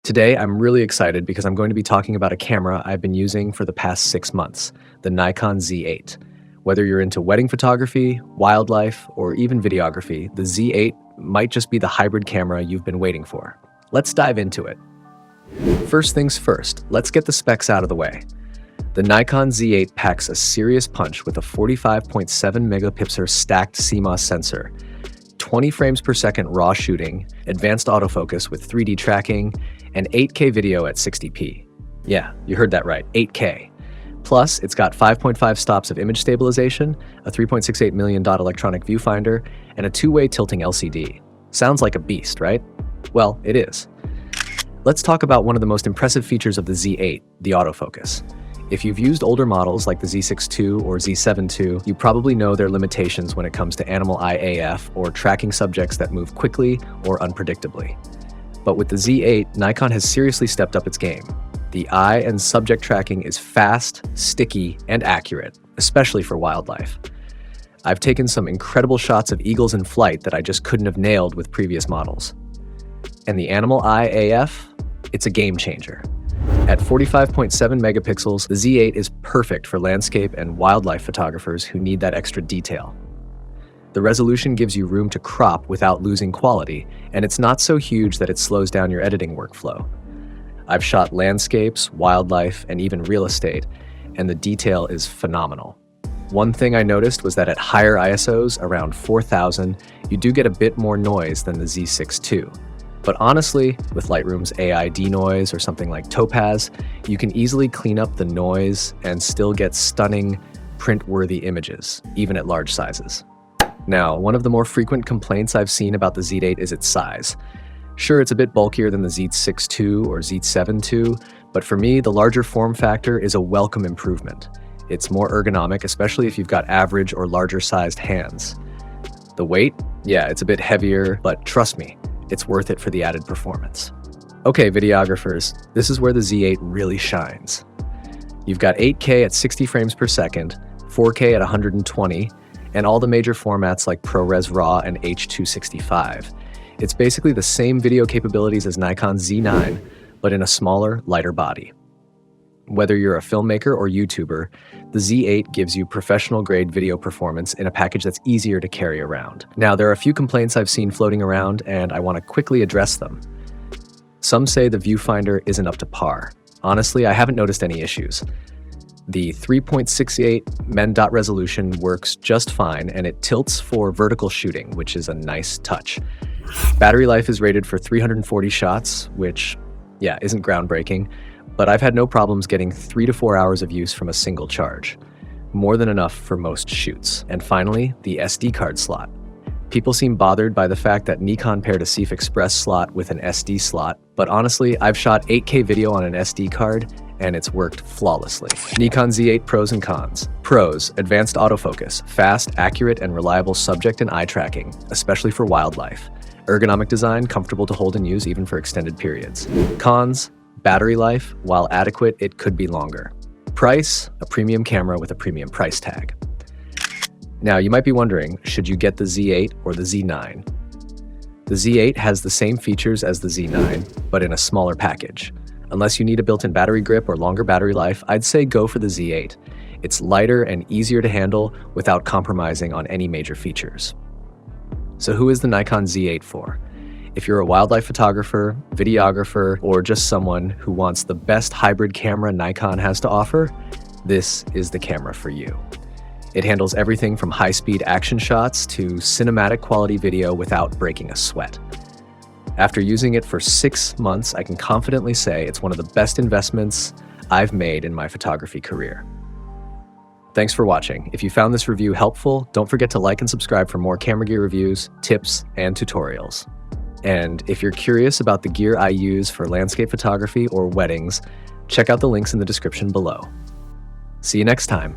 Today, I'm really excited because I'm going to be talking about a camera I've been using for the past 6 months, the Nikon Z8. Whether you're into wedding photography, wildlife, or even videography, the Z8 might just be the hybrid camera you've been waiting for. Let's dive into it. First things first, let's get the specs out of the way. The Nikon Z8 packs a serious punch with a 45.7 megapixel stacked CMOS sensor, 20 frames per second raw shooting, advanced autofocus with 3D tracking, and 8K video at 60p. Yeah, you heard that right, 8K. Plus, it's got 5.5 stops of image stabilization, a $3.68 million electronic viewfinder, and a two-way tilting LCD. Sounds like a beast, right? Well, it is. Let's talk about one of the most impressive features of the Z8, the autofocus. If you've used older models like the Z6 II or Z7 II, you probably know their limitations when it comes to animal eye AF or tracking subjects that move quickly or unpredictably. But with the Z8, Nikon has seriously stepped up its game. The eye and subject tracking is fast, sticky, and accurate, especially for wildlife. I've taken some incredible shots of eagles in flight that I just couldn't have nailed with previous models. And the animal eye AF, it's a game changer. At 45.7 megapixels, the Z8 is perfect for landscape and wildlife photographers who need that extra detail. The resolution gives you room to crop without losing quality, and it's not so huge that it slows down your editing workflow. I've shot landscapes, wildlife, and even real estate, and the detail is phenomenal. One thing I noticed was that at higher ISOs, around 4000, you do get a bit more noise than the Z6 II. But honestly, with Lightroom's AI denoise or something like Topaz, you can easily clean up the noise and still get stunning, print-worthy images, even at large sizes. Now, one of the more frequent complaints I've seen about the Z8 is its size. Sure, it's a bit bulkier than the Z6 II or Z7 II, but for me, the larger form factor is a welcome improvement. It's more ergonomic, especially if you've got average or larger sized hands. The weight? Yeah, it's a bit heavier, but trust me, it's worth it for the added performance. Okay, videographers, this is where the Z8 really shines. You've got 8K at 60 frames per second, 4K at 120, and all the major formats like ProRes RAW and H.265. It's basically the same video capabilities as Nikon Z9, but in a smaller, lighter body. Whether you're a filmmaker or YouTuber, the Z8 gives you professional-grade video performance in a package that's easier to carry around. Now, there are a few complaints I've seen floating around, and I want to quickly address them. Some say the viewfinder isn't up to par. Honestly, I haven't noticed any issues. The 3.68 men.dot resolution works just fine, and it tilts for vertical shooting, which is a nice touch. Battery life is rated for 340 shots, which, yeah, isn't groundbreaking, but I've had no problems getting 3 to 4 hours of use from a single charge. More than enough for most shoots. And finally, the SD card slot. People seem bothered by the fact that Nikon paired a CF Express slot with an SD slot, but honestly, I've shot 8K video on an SD card, and it's worked flawlessly. Nikon Z8 pros and cons. Pros: advanced autofocus, fast, accurate, and reliable subject and eye tracking, especially for wildlife. Ergonomic design, comfortable to hold and use even for extended periods. Cons: battery life, while adequate, it could be longer. Price: a premium camera with a premium price tag. Now, you might be wondering, should you get the Z8 or the Z9? The Z8 has the same features as the Z9, but in a smaller package. Unless you need a built-in battery grip or longer battery life, I'd say go for the Z8. It's lighter and easier to handle without compromising on any major features. So who is the Nikon Z8 for? If you're a wildlife photographer, videographer, or just someone who wants the best hybrid camera Nikon has to offer, this is the camera for you. It handles everything from high-speed action shots to cinematic quality video without breaking a sweat. After using it for 6 months, I can confidently say it's one of the best investments I've made in my photography career. Thanks for watching. If you found this review helpful, don't forget to like and subscribe for more camera gear reviews, tips, and tutorials. And if you're curious about the gear I use for landscape photography or weddings, check out the links in the description below. See you next time.